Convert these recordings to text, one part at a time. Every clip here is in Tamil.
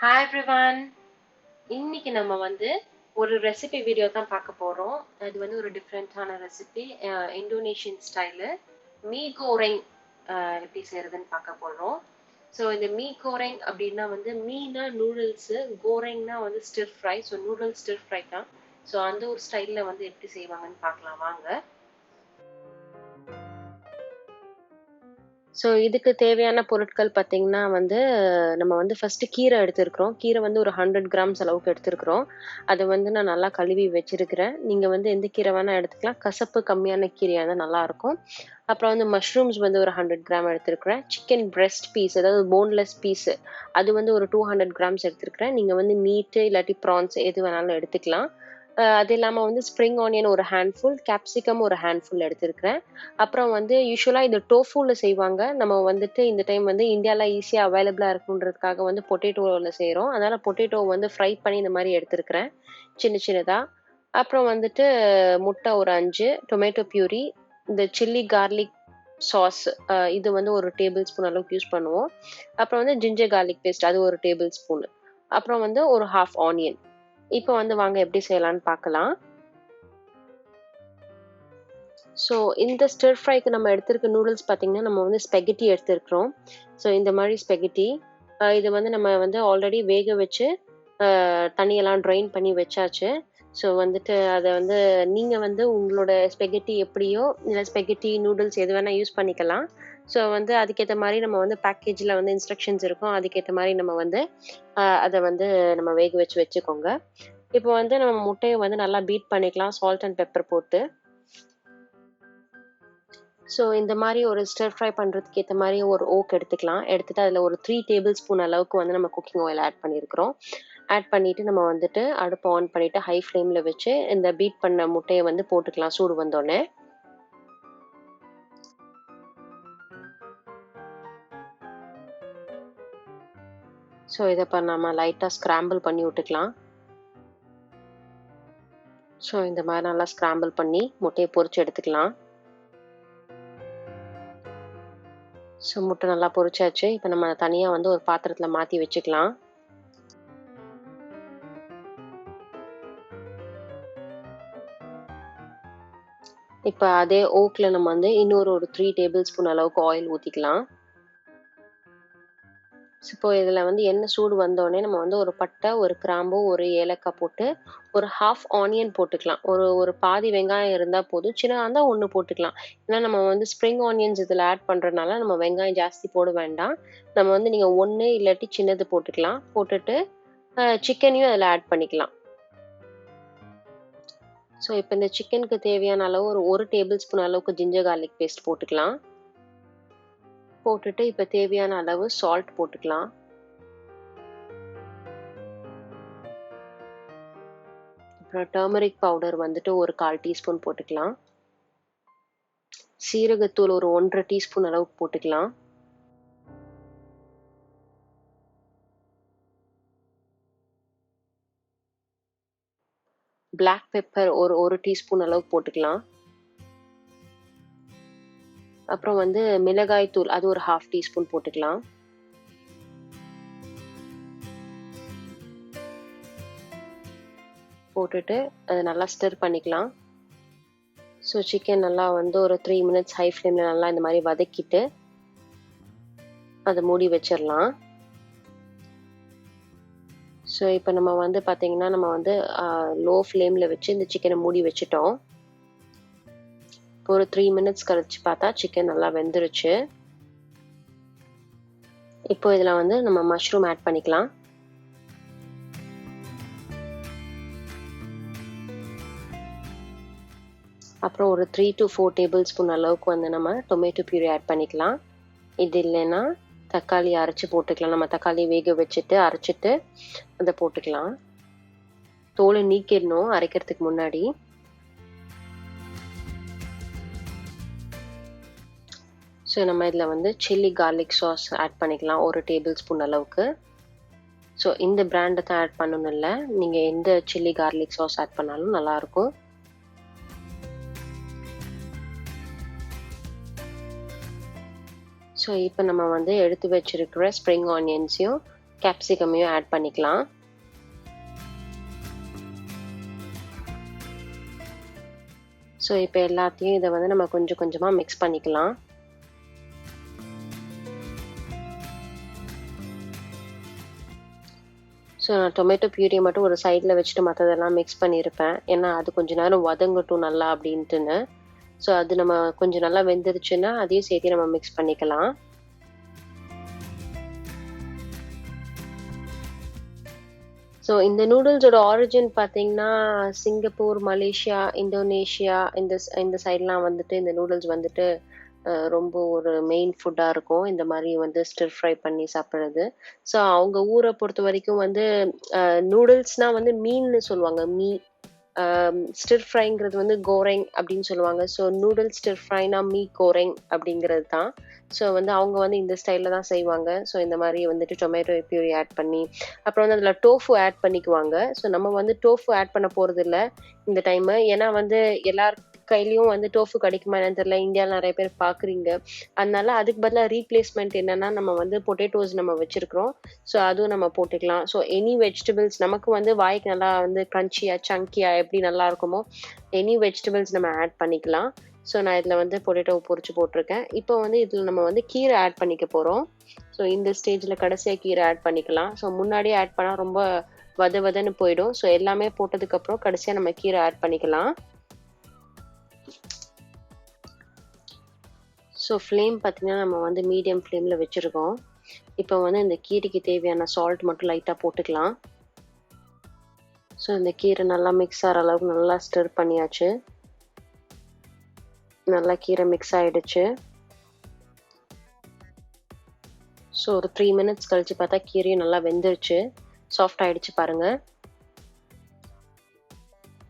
Hi everyone. இன்னைக்கு நம்ம வந்து ஒரு ரெசிபி வீடியோ தான் பார்க்க போறோம். அது வந்து ஒரு டிஃப்ரெண்டான ரெசிபி, இந்தோனேஷியன் ஸ்டைலு மீ கோரெங் எப்படி செய்யறதுன்னு பார்க்க போறோம். ஸோ இந்த மீ கோரெங் அப்படின்னா வந்து மீனா நூடுல்ஸு, கோரெங்னா வந்து stir fry. So noodles stir fry தான். ஸோ அந்த ஒரு ஸ்டைலில் வந்து எப்படி செய்வாங்கன்னு பார்க்கலாம் வாங்க. ஸோ இதுக்கு தேவையான பொருட்கள் பார்த்தீங்கன்னா வந்து நம்ம வந்து ஃபஸ்ட்டு கீரை எடுத்துருக்குறோம். கீரை வந்து ஒரு 100 கிராம்ஸ் அளவுக்கு எடுத்துருக்குறோம். அதை வந்து நான் நல்லா கழுவி வச்சிருக்கிறேன். நீங்கள் வந்து எந்த கீரை வேணால் எடுத்துக்கலாம். கசப்பு கம்மியான கீரையாக இருந்தால் நல்லாயிருக்கும். அப்புறம் வந்து மஷ்ரூம்ஸ் வந்து ஒரு 100 கிராம் எடுத்துருக்கிறேன். சிக்கன் பிரெஸ்ட் பீஸ், அதாவது போன்லெஸ் பீஸு, அது வந்து ஒரு 200 கிராம்ஸ் எடுத்துருக்கிறேன். நீங்கள் வந்து மீட்டு இல்லாட்டி ப்ரான்ஸ் எது வேணாலும் எடுத்துக்கலாம். அது இல்லாமல் வந்து ஸ்ப்ரிங் ஆனியன் ஒரு ஹேண்ட்ஃபுல், கேப்சிகம் ஒரு ஹேண்ட்ஃபுல் எடுத்துருக்கிறேன். அப்புறம் வந்து யூஸ்வலாக இது டோஃபூவில் செய்வாங்க. நம்ம வந்துட்டு இந்த டைம் வந்து இந்தியாவில் ஈஸியாக அவைலபிளாக இருக்குன்றதுக்காக வந்து பொட்டேட்டோவில் செய்கிறோம். அதனால் பொட்டேட்டோ வந்து ஃப்ரை பண்ணி இந்த மாதிரி எடுத்துருக்கிறேன் சின்ன சின்னதாக. அப்புறம் வந்துட்டு முட்டை ஒரு 5, டொமேட்டோ பியூரி, இந்த சில்லி கார்லிக் சாஸ், இது வந்து ஒரு டேபிள் ஸ்பூன் அளவுக்கு யூஸ் பண்ணுவோம். அப்புறம் வந்து ஜிஞ்சர் கார்லிக் பேஸ்ட், அது ஒரு டேபிள் ஸ்பூன். அப்புறம் வந்து ஒரு ஹாஃப் ஆனியன். இப்போ வந்து வாங்க எப்படி செய்யலான்னு பார்க்கலாம். ஸோ இந்த ஸ்டிர் ஃப்ரைக்கு நம்ம எடுத்திருக்க நூடுல்ஸ் பார்த்தீங்கன்னா நம்ம வந்து ஸ்பெகட்டி எடுத்துருக்குறோம். ஸோ இந்த மாதிரி ஸ்பெகட்டி, இது வந்து நம்ம வந்து ஆல்ரெடி வேக வச்சு தண்ணியெல்லாம் ட்ரைன் பண்ணி வச்சாச்சு. ஸோ வந்துட்டு அதை வந்து நீங்கள் வந்து உங்களோட ஸ்பெகட்டி எப்படியோ, இல்லை ஸ்பெகட்டி நூடுல்ஸ் எது வேணால் யூஸ் பண்ணிக்கலாம். ஸோ வந்து அதுக்கேற்ற மாதிரி நம்ம வந்து பேக்கேஜில் வந்து இன்ஸ்ட்ரக்ஷன்ஸ் இருக்கும். அதுக்கேற்ற மாதிரி நம்ம வந்து அதை வந்து நம்ம வேக வச்சு வச்சுக்கோங்க. இப்போ வந்து நம்ம முட்டையை வந்து நல்லா பீட் பண்ணிக்கலாம் சால்ட் அண்ட் பெப்பர் போட்டு. ஸோ இந்த மாதிரி ஒரு ஸ்டிர் ஃப்ரை பண்ணுறதுக்கு ஏற்ற மாதிரி ஒரு ஓக் எடுத்துக்கலாம். எடுத்துகிட்டு அதில் ஒரு 3 டேபிள் ஸ்பூன் அளவுக்கு வந்து நம்ம குக்கிங் ஆயில் ஆட் பண்ணியிருக்கிறோம். ஆட் பண்ணிவிட்டு நம்ம வந்துட்டு அடுப்பு ஆன் பண்ணிவிட்டு ஹை ஃப்ளேமில் வச்சு இந்த பீட் பண்ண முட்டையை வந்து போட்டுக்கலாம் சூடு வந்தோடனே. ஸோ இதை இப்போ நம்ம லைட்டாக ஸ்க்ராம்பிள் பண்ணி விட்டுக்கலாம். ஸோ இந்த மாதிரி நல்லா ஸ்க்ராம்பிள் பண்ணி முட்டையை பொரிச்சு எடுத்துக்கலாம். ஸோ முட்டை நல்லா பொரிச்சாச்சு. இப்போ நம்ம தனியாக வந்து ஒரு பாத்திரத்தில் மாற்றி வச்சுக்கலாம். இப்போ அதே ஓக்கில் நம்ம வந்து இன்னொரு 3 டேபிள் ஸ்பூன் அளவுக்கு ஆயில் ஊற்றிக்கலாம். இப்போ இதில் வந்து எண்ணெய் சூடு வந்தோடனே நம்ம வந்து ஒரு பட்டை, ஒரு கிராம்பு, ஒரு ஏலக்காய் போட்டு ஒரு ஹாஃப் ஆனியன் போட்டுக்கலாம். ஒரு பாதி வெங்காயம் இருந்தால் போதும். சின்னதாக இருந்தால் 1 போட்டுக்கலாம். ஏன்னா நம்ம வந்து ஸ்ப்ரிங் ஆனியன்ஸ் இதில் ஆட் பண்ணுறதுனால நம்ம வெங்காயம் ஜாஸ்தி போட வேண்டாம். நம்ம வந்து நீங்கள் 1 இல்லாட்டி சின்னது போட்டுக்கலாம். போட்டுட்டு சிக்கனையும் அதில் ஆட் பண்ணிக்கலாம். ஸோ இப்போ இந்த சிக்கனுக்கு தேவையான அளவு ஒரு டேபிள் ஸ்பூன் அளவுக்கு ஜிஞ்சர் கார்லிக் பேஸ்ட் போட்டுக்கலாம். போட்டுட்டு இப்போ தேவையான அளவு சால்ட் போட்டுக்கலாம். அப்புறம் டர்மரிக் பவுடர் வந்துட்டு ஒரு 1/4 டீஸ்பூன் போட்டுக்கலாம். சீரகத்தூள் ஒரு 1/2 டீஸ்பூன் அளவுக்கு போட்டுக்கலாம். பிளாக் பெப்பர் ஒரு டீஸ்பூன் அளவுக்கு போட்டுக்கலாம். அப்புறம் வந்து மிளகாய் தூள், அது ஒரு 1/2 டீஸ்பூன் போட்டுக்கலாம். போட்டுட்டு அதை நல்லா ஸ்டிர் பண்ணிக்கலாம். ஸோ சிக்கன் நல்லா வந்து ஒரு 3 மினிட்ஸ் ஹை ஃப்ளேமில் நல்லா இந்த மாதிரி வதக்கிட்டு அதை மூடி வச்சிடலாம். ஸோ இப்போ நம்ம வந்து பார்த்தீங்கன்னா நம்ம வந்து லோ ஃப்ளேமில் வச்சு இந்த சிக்கனை மூடி வச்சுட்டோம். இப்போ ஒரு 3 மினிட்ஸ் கழிச்சு பார்த்தா சிக்கன் நல்லா வெந்துருச்சு. இப்போ இதில் வந்து நம்ம மஷ்ரூம் ஆட் பண்ணிக்கலாம். அப்புறம் ஒரு 3 to 4 டேபிள் ஸ்பூன் அளவுக்கு வந்து நம்ம டொமேட்டோ பியூரி ஆட் பண்ணிக்கலாம். இது இல்லைன்னா தக்காளி அரைச்சி போட்டுக்கலாம். நம்ம தக்காளி வேக வச்சுட்டு அரைச்சிட்டு அதை போட்டுக்கலாம். தோலை நீக்கிடணும் அரைக்கிறதுக்கு முன்னாடி. ஸோ நம்ம இதில் வந்து சில்லி கார்லிக் சாஸ் ஆட் பண்ணிக்கலாம் ஒரு டேபிள் ஸ்பூன் அளவுக்கு. ஸோ இந்த பிராண்டை தான் ஆட் பண்ணணும் இல்லை, நீங்கள் எந்த சில்லி கார்லிக் சாஸ் ஆட் பண்ணாலும் நல்லாயிருக்கும். ஸோ இப்போ நம்ம வந்து எடுத்து வச்சிருக்கிற ஸ்ப்ரிங் ஆனியன்ஸையும் கேப்சிகமையும் ஆட் பண்ணிக்கலாம். ஸோ இப்போ எல்லாத்தையும் இதை வந்து நம்ம கொஞ்சம் கொஞ்சமாக மிக்ஸ் பண்ணிக்கலாம். ஸோ நான் டொமேட்டோ பியூரியை மட்டும் ஒரு சைடில் வச்சுட்டு மற்றதெல்லாம் மிக்ஸ் பண்ணியிருப்பேன். ஏன்னா அது கொஞ்சம் நேரம் வதங்கட்டும் நல்லா அப்படின்ட்டுன்னு. ஸோ அது நம்ம கொஞ்சம் நல்லா வெந்துருச்சுன்னா அதையும் சேர்த்து நம்ம மிக்ஸ் பண்ணிக்கலாம். ஸோ இந்த நூடுல்ஸோட ஆரிஜின் பார்த்தீங்கன்னா சிங்கப்பூர், மலேசியா, இந்தோனேஷியா இந்த சைட்லாம் வந்துட்டு இந்த நூடுல்ஸ் வந்துட்டு ரொம்ப ஒரு மெயின் ஃபுட்டாக இருக்கும். இந்த மாதிரி வந்து ஸ்டிர் ஃப்ரை பண்ணி சாப்பிட்றது. ஸோ அவங்க ஊரை பொறுத்த வரைக்கும் வந்து நூடுல்ஸ்னால் வந்து மீன்னு சொல்லுவாங்க. ஸ்டிர் ஃப்ரைங்கிறது வந்து கோரெங் அப்படின்னு சொல்லுவாங்க. ஸோ நூடுல்ஸ் ஸ்டிர் ஃப்ரைனா மீ கோரெங் அப்படிங்கிறது தான். ஸோ வந்து அவங்க வந்து இந்த ஸ்டைலில் தான் செய்வாங்க. ஸோ இந்த மாதிரி வந்துட்டு டொமேட்டோ பியூரி ஆட் பண்ணி அப்புறம் வந்து அதில் டோஃபு ஆட் பண்ணிக்குவாங்க. ஸோ நம்ம வந்து டோஃபு ஆட் பண்ண போகிறது இல்லை இந்த டைமு. ஏன்னா வந்து எல்லார் கையிலையும் வந்து டோஃபு கிடைக்குமா என்னன்னு தெரியல. இந்தியாவில் நிறைய பேர் பார்க்குறீங்க. அதனால அதுக்கு பதிலாக ரீப்ளேஸ்மெண்ட் என்னன்னா நம்ம வந்து பொட்டேட்டோஸ் நம்ம வச்சுருக்கிறோம். ஸோ அதுவும் நம்ம போட்டுக்கலாம். ஸோ எனி வெஜிடபிள்ஸ் நமக்கு வந்து வாய்க்கு நல்லா வந்து க்ரன்ச்சியாக சங்கியாக எப்படி நல்லா இருக்குமோ எனி வெஜிடபிள்ஸ் நம்ம ஆட் பண்ணிக்கலாம். ஸோ நான் இதில் வந்து பொட்டேட்டோ பொரிச்சு போட்டிருக்கேன். இப்போ வந்து இதில் நம்ம வந்து கீரை ஆட் பண்ணிக்க போகிறோம். ஸோ இந்த ஸ்டேஜில் கடைசியாக கீரை ஆட் பண்ணிக்கலாம். ஸோ முன்னாடியே ஆட் பண்ணால் ரொம்ப வதன்னு போயிடும். ஸோ எல்லாமே போட்டதுக்கப்புறம் கடைசியாக நம்ம கீரை ஆட் பண்ணிக்கலாம். ஸோ ஃப்ளேம் பார்த்திங்கன்னா நம்ம வந்து மீடியம் ஃப்ளேமில் வச்சுருக்கோம். இப்போ வந்து இந்த கீரைக்கு தேவையான சால்ட் மட்டும் லைட்டாக போட்டுக்கலாம். ஸோ இந்த கீரை நல்லா மிக்ஸ் ஆகிற அளவுக்கு நல்லா ஸ்டிர் பண்ணியாச்சு. நல்லா கீரை மிக்ஸ் ஆகிடுச்சு. ஸோ ஒரு 3 minutes கழித்து பார்த்தா கீரையும் நல்லா வெந்துருச்சு. சாஃப்ட் ஆகிடுச்சு பாருங்கள்.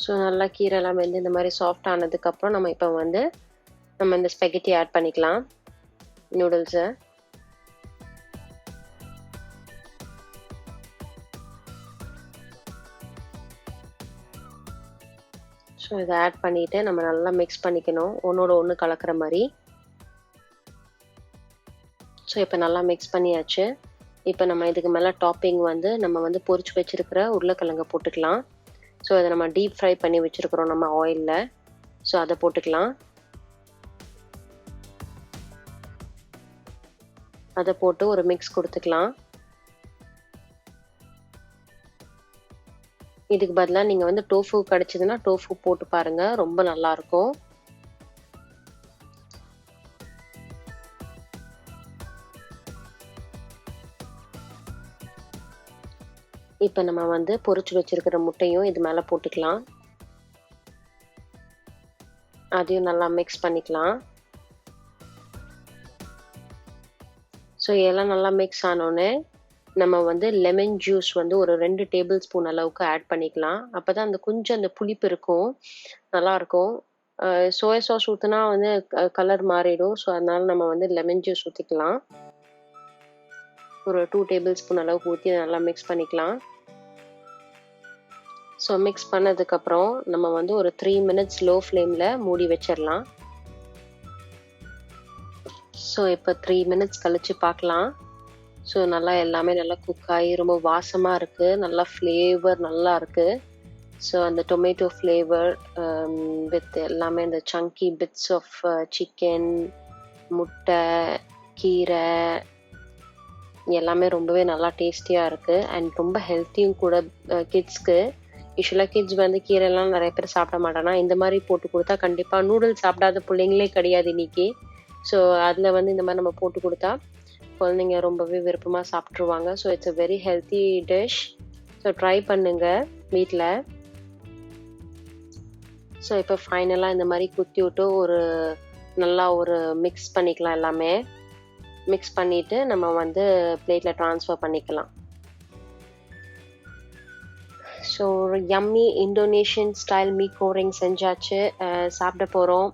ஸோ நல்லா கீரைலாம் வெந்து இந்த மாதிரி சாஃப்ட் ஆனதுக்கப்புறம் நம்ம இப்போ வந்து நம்ம இந்த ஸ்பெகட்டி ஆட் பண்ணிக்கலாம் நூடுல்ஸை. ஸோ இதை ஆட் பண்ணிவிட்டு நம்ம நல்லா மிக்ஸ் பண்ணிக்கணும் ஒன்றோட ஒன்று கலக்கிற மாதிரி. ஸோ இப்போ நல்லா மிக்ஸ் பண்ணியாச்சு. இப்போ நம்ம இதுக்கு மேலே டாப்பிங் வந்து நம்ம வந்து பொரிச்சு வச்சுருக்கிற உருளைக்கிழங்கை போட்டுக்கலாம். ஸோ அதை நம்ம டீப் ஃப்ரை பண்ணி வச்சுருக்கிறோம் நம்ம ஆயிலில். ஸோ அதை போட்டுக்கலாம். அதை போட்டு ஒரு மிக்ஸ் கொடுத்துக்கலாம். இதுக்கு பதிலாக நீங்கள் வந்து டோஃபு கிடச்சிதுன்னா டோஃபு போட்டு பாருங்கள், ரொம்ப நல்லாயிருக்கும். இப்போ நம்ம வந்து பொரிச்சு வச்சிருக்கிற முட்டையும் இது மேலே போட்டுக்கலாம். அதையும் நல்லா மிக்ஸ் பண்ணிக்கலாம். ஸோ எல்லாம் நல்லா மிக்ஸ் ஆனோடனே நம்ம வந்து லெமன் ஜூஸ் வந்து ஒரு 2 டேபிள் ஸ்பூன் அளவுக்கு ஆட் பண்ணிக்கலாம். அப்போ தான் அந்த கொஞ்சம் அந்த புளிப்பு இருக்கும், நல்லாயிருக்கும். சோயா சாஸ் ஊற்றினா வந்து கலர் மாறிடும். ஸோ அதனால நம்ம வந்து லெமன் ஜூஸ் ஊற்றிக்கலாம். ஒரு 2 டேபிள் ஸ்பூன் அளவுக்கு ஊற்றி நல்லா மிக்ஸ் பண்ணிக்கலாம். ஸோ மிக்ஸ் பண்ணதுக்கப்புறம் நம்ம வந்து ஒரு 3 minutes லோ ஃப்ளேமில் மூடி வச்சிடலாம். ஸோ இப்போ 3 minutes கழித்து பார்க்கலாம். ஸோ நல்லா எல்லாமே நல்லா குக் ஆகி ரொம்ப வாசமாக இருக்குது, நல்லா ஃப்ளேவர் நல்லா இருக்குது. ஸோ அந்த டொமேட்டோ ஃப்ளேவர் வித் எல்லாமே இந்த சங்கி பிட்ஸ் ஆஃப் சிக்கன், முட்டை, கீரை எல்லாமே ரொம்பவே நல்லா டேஸ்டியாக இருக்குது. அண்ட் ரொம்ப ஹெல்த்தியும் கூட கிட்ஸ்க்கு. யூஸ்வலாக கிட்ஸ் வந்து கீரைலாம் நிறைய பேர் சாப்பிட மாட்டானா, இந்த மாதிரி போட்டு கொடுத்தா கண்டிப்பாக நூடுல்ஸ் சாப்பிடாத பிள்ளைங்களே கிடையாது இன்னைக்கு. ஸோ அதில் வந்து இந்த மாதிரி நம்ம போட்டு கொடுத்தா குழந்தைங்க ரொம்பவே விருப்பமாக சாப்பிட்ருவாங்க. So it's a very healthy dish. So try பண்ணுங்கள் வீட்டில். ஸோ இப்போ ஃபைனலாக இந்த மாதிரி குத்தி விட்டு ஒரு நல்லா ஒரு மிக்ஸ் பண்ணிக்கலாம். எல்லாமே மிக்ஸ் பண்ணிவிட்டு நம்ம வந்து பிளேட்டில் ட்ரான்ஸ்ஃபர் பண்ணிக்கலாம். So yummy Indonesian style mee goreng செஞ்சாச்சு, சாப்பிட போகிறோம்.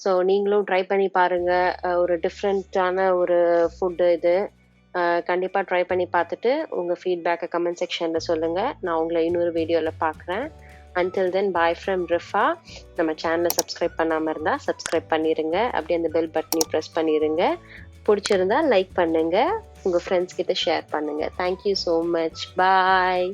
ஸோ நீங்களும் ட்ரை பண்ணி பாருங்கள். ஒரு டிஃப்ரெண்ட்டான ஒரு ஃபுட்டு இது. கண்டிப்பாக ட்ரை பண்ணி பார்த்துட்டு உங்கள் ஃபீட்பேக்கை கமெண்ட் செக்ஷனில் சொல்லுங்கள். நான் உங்களை இன்னொரு வீடியோவில் பார்க்குறேன். until then bye from Rifa. நம்ம சேனலை சப்ஸ்கிரைப் பண்ணாமல் இருந்தால் சப்ஸ்கிரைப் பண்ணிடுங்க. அப்படியே அந்த பெல் பட்டனையும் ப்ரெஸ் பண்ணிடுங்க. பிடிச்சிருந்தா லைக் பண்ணுங்கள். உங்க ஃப்ரெண்ட்ஸ் கிட்ட ஷேர் பண்ணுங்க. Thank you so much. Bye.